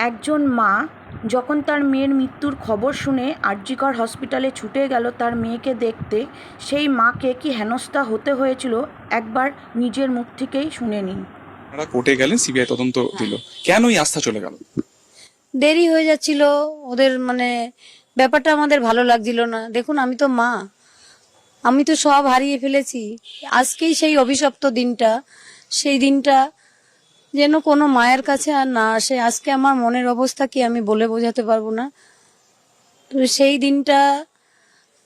একজন মা যখন তার মেয়ের মৃত্যুর খবর শুনে আর.জি.কর হসপিটালে ছুটে গেল তার মেয়েকে দেখতে, সেই মাকে কি হেনস্থা হতে হয়েছিল একবার নিজের মুখ থেকেই শুনে নিন। আপনারা কোর্টে গেলেন, সিবিআই তদন্ত দিল, কেন এই আস্থা চলে গেল? দেরি হয়ে যাচ্ছিল ওদের, ব্যাপারটা আমাদের ভালো লাগছিল না। দেখুন, আমি তো মা, আমি তো সব হারিয়ে ফেলেছি। আজকেই সেই অভিশপ্ত দিনটা, সেই দিনটা যেন কোনো মায়ের কাছে আর না আসে। আজকে আমার মনের অবস্থা কি আমি বলে বোঝাতে পারবো না। তো সেই দিনটা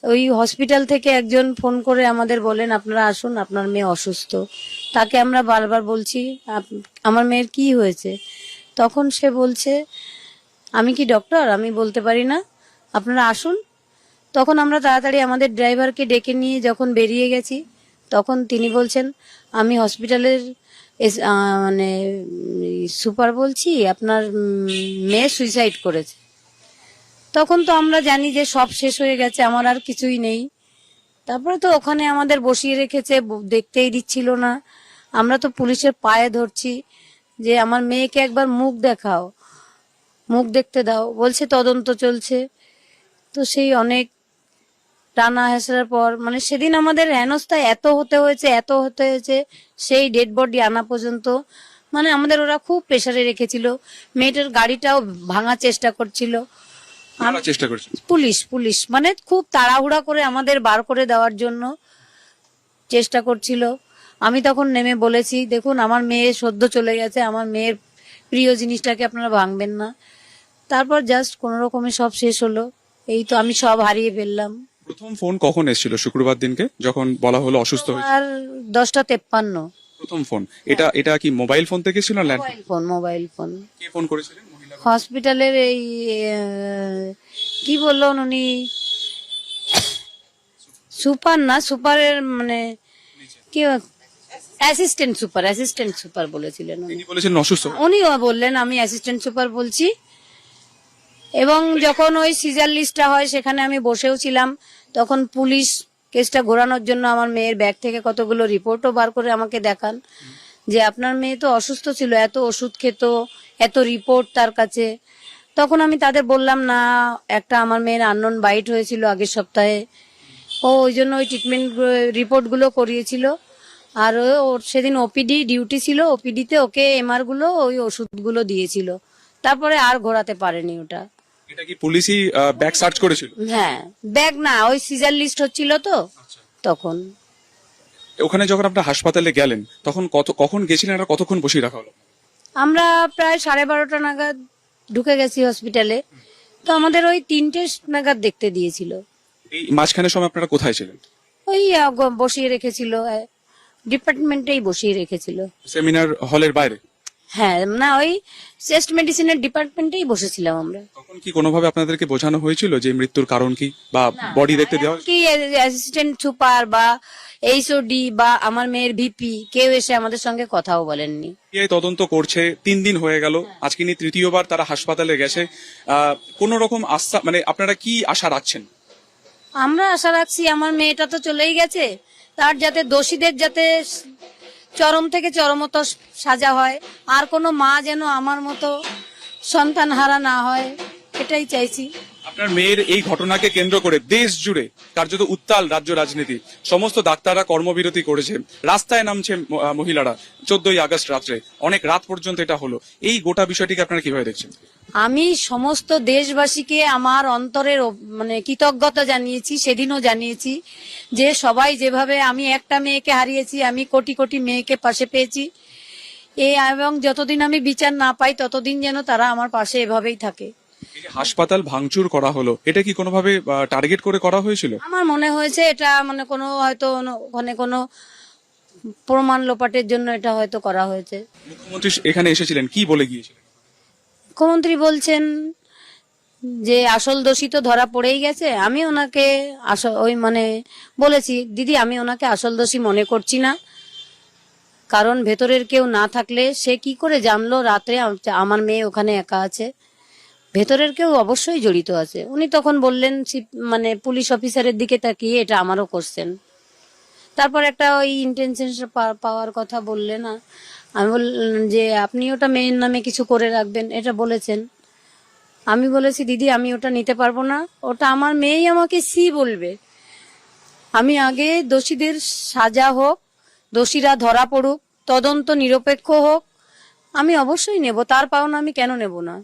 ওই হসপিটাল থেকে একজন ফোন করে আমাদের বলেন, আপনারা আসুন, আপনার মেয়ে অসুস্থ। তাকে আমরা বারবার বলছি, আমার মেয়ের কি হয়েছে? তখন সে বলছে, আমি কি ডক্টর, আমি বলতে পারি না, আপনারা আসুন। তখন আমরা তাড়াতাড়ি আমাদের ড্রাইভারকে ডেকে নিয়ে যখন বেরিয়ে গেছি, তখন তিনি বলছেন, আমি হসপিটালের সুপার বলছি, আপনার মেয়ে সুইসাইড করেছে। তখন তো আমরা জানি যে সব শেষ হয়ে গেছে, আমার আর কিছুই নেই। তারপরে তো ওখানে আমাদের বসিয়ে রেখেছে, দেখতেই দিচ্ছিল না। আমরা তো পুলিশের পায়ে ধরছি যে আমার মেয়েকে একবার মুখ দেখাও, মুখ দেখতে দাও। বলছে তদন্ত চলছে। তো সেই অনেক টানা হেসড়ার পর সেদিন আমাদের হেনস্থা এত হতে হয়েছে, সেই ডেড বডি আনা পর্যন্ত। আমাদের ওরা খুব প্রেসারে রেখেছিল। মেয়েটার গাড়িটাও ভাঙার চেষ্টা করছিল। আমরা চেষ্টা করছি। পুলিশ পুলিশ খুব তাড়াহুড়া করে আমাদের বার করে দেওয়ার জন্য চেষ্টা করছিল। আমি তখন নেমে বলেছি, দেখুন আমার মেয়ে সদ্য চলে গেছে, আমার মেয়ের প্রিয় জিনিসটাকে আপনারা ভাঙবেন না। তারপর জাস্ট কোন রকমে সব শেষ হলো। এই তো আমি সব হারিয়ে ফেললাম। প্রথম ফোন কখন এসেছিল? শুক্রবার দিনকে যখন বলা হলো অসুস্থ হয়েছে। আর 10:53। প্রথম ফোন এটা কি মোবাইল ফোন থেকে ছিল না মোবাইল ফোন। কে ফোন করেছিলেন? মহিলা? হসপিটালের এই কি বললো উনি, সুপার না, সুপারের কি অ্যাসিস্ট্যান্ট সুপার বলেছিলেন উনি। তিনি বলেছেন অসুস্থ। উনিও বললেন আমি অ্যাসিস্ট্যান্ট সুপার বলছি। এবং যখন ওই সিজার লিস্টটা হয় সেখানে আমি বসেও ছিলাম। তখন পুলিশ কেসটা ঘোরানোর জন্য আমার মেয়ের ব্যাগ থেকে কতগুলো রিপোর্টও বার করে আমাকে দেখান যে আপনার মেয়ে তো অসুস্থ ছিল, এত ওষুধ খেত, এত রিপোর্ট তার কাছে। তখন আমি তাদের বললাম না, একটা আমার মেয়ের আননোন বাইট হয়েছিল আগের সপ্তাহে, ও ওই জন্য ওই ট্রিটমেন্ট রিপোর্টগুলো করিয়েছিল। আর ওর সেদিন ওপিডি ডিউটি ছিল, ওপিডিতে ওকে এমআর গুলো ওই ওষুধগুলো দিয়েছিল। তারপরে আর ঘোরাতে পারেনি ওটা। এটা কি পুলিশই ব্যাগ সার্চ করেছিল? হ্যাঁ, ব্যাগ না, ওই সিজার লিস্ট হচ্ছিল তো তখন। ওখানে যখন আপনার হাসপাতালে গেলেন তখন কখন গেছিলেন আর কতক্ষণ বসিয়ে রাখা হলো? আমরা প্রায় 12:30 নাগাদ ঢুকে গেছি হসপিটালে। তো আমাদের ওই 3টে নাগাদ দেখতে দিয়েছিল। এই মাঝখানে সময় আপনারা কোথায় ছিলেন? ওই বসিয়ে রেখেছিল, ডিপার্টমেন্টেই বসিয়ে রেখেছিল। সেমিনার হলের বাইরে? হ্যাঁ, না, ওই চেস্ট মেডিসিনের ডিপার্টমেন্টেই বসেছিলাম আমরা। তখন কি কোনোভাবে আপনাদেরকে বোঝানো হয়েছিল যে মৃত্যুর কারণ কি বা বডি দেখতে দেওয়া? কি অ্যাসিস্ট্যান্ট সুপার বা এইচওডি বা আমার মেয়ের ভিপি কেউ এসে আমাদের সঙ্গে কথাও বলেননি। এই তদন্ত করছে, 3 দিন হয়ে গেল, আজকে নিয়ে তৃতীয়বার তারা হাসপাতালে গেছে। কোন রকম আস্থা আপনারা কি আশা রাখছেন? আমরা আশা রাখছি আমার মেয়েটা তো চলেই গেছে, তার যাতে দোষীদের যাতে চরম থেকে চরমতর সাজা হয়, আর কোনো মা যেন আমার মতো সন্তান হারা না হয়, এটাই চাইছি। আপনার মেয়ের এই ঘটনাকে কেন্দ্র করে দেশ জুড়ে কার্যত উত্তাল রাজ্য রাজনীতি। সমস্ত ডাক্তাররা কর্মবিরতি করেছে, রাস্তায় নামছে মহিলারা। 14ই আগস্ট রাত্রে অনেক রাত পর্যন্ত এটা হলো। এই গোটা বিষয়টিকে আপনারা কিভাবে দেখছেন? আমি সমস্ত দেশবাসীকে আমার অন্তরের কৃতজ্ঞতা জানিয়েছি, সেদিনও জানিয়েছি যে সবাই যেভাবে, আমি একটা মেয়েকে হারিয়েছি, আমি কোটি কোটি মেয়েকে পাশে পেয়েছি, এবং যতদিন আমি বিচার না পাই ততদিন যেন তারা আমার পাশে এভাবেই থাকে। হাসপাতাল ভাঙচুর করা হলো, এটা কি কোনোভাবে টার্গেট করে করা হয়েছিল? আমার মনে হয়েছে এটা কোনো হয়তো ওখানে কোনো প্রমাণ লোপাটের জন্য এটা হয়তো করা হয়েছে। মুখ্যমন্ত্রী এখানে এসেছিলেন, কি বলে গিয়েছিলেন? মুখ্যমন্ত্রী বলছেন যে আসল দোষী তো ধরা পড়েই গেছে। আমি ওনাকে বলেছি, দিদি আমি ওনাকে আসল দোষী মনে করছি না, কারণ ভেতরের কেউ না থাকলে সে কি করে জানলো রাত্রে আমার মেয়ে ওখানে একা আছে? ভেতরের কেউ অবশ্যই জড়িত আছে। উনি তখন বললেন, পুলিশ অফিসারের দিকে তাকিয়ে, এটা আমারও কোশ্চেন। তারপর একটা ওই ইন্টেনশন পাওয়ার কথা বললেন। আমি বললাম যে আপনি ওটা মেয়ের নামে কিছু করে রাখবেন, এটা বলেছেন। আমি বলেছি দিদি আমি ওটা নিতে পারবো না, ওটা আমার মেয়েই আমাকে সি বলবে। আমি আগে দোষীদের সাজা হোক, দোষীরা ধরা পড়ুক, তদন্ত নিরপেক্ষ হোক, আমি অবশ্যই নেব, তার পাওনা আমি কেন নেব না।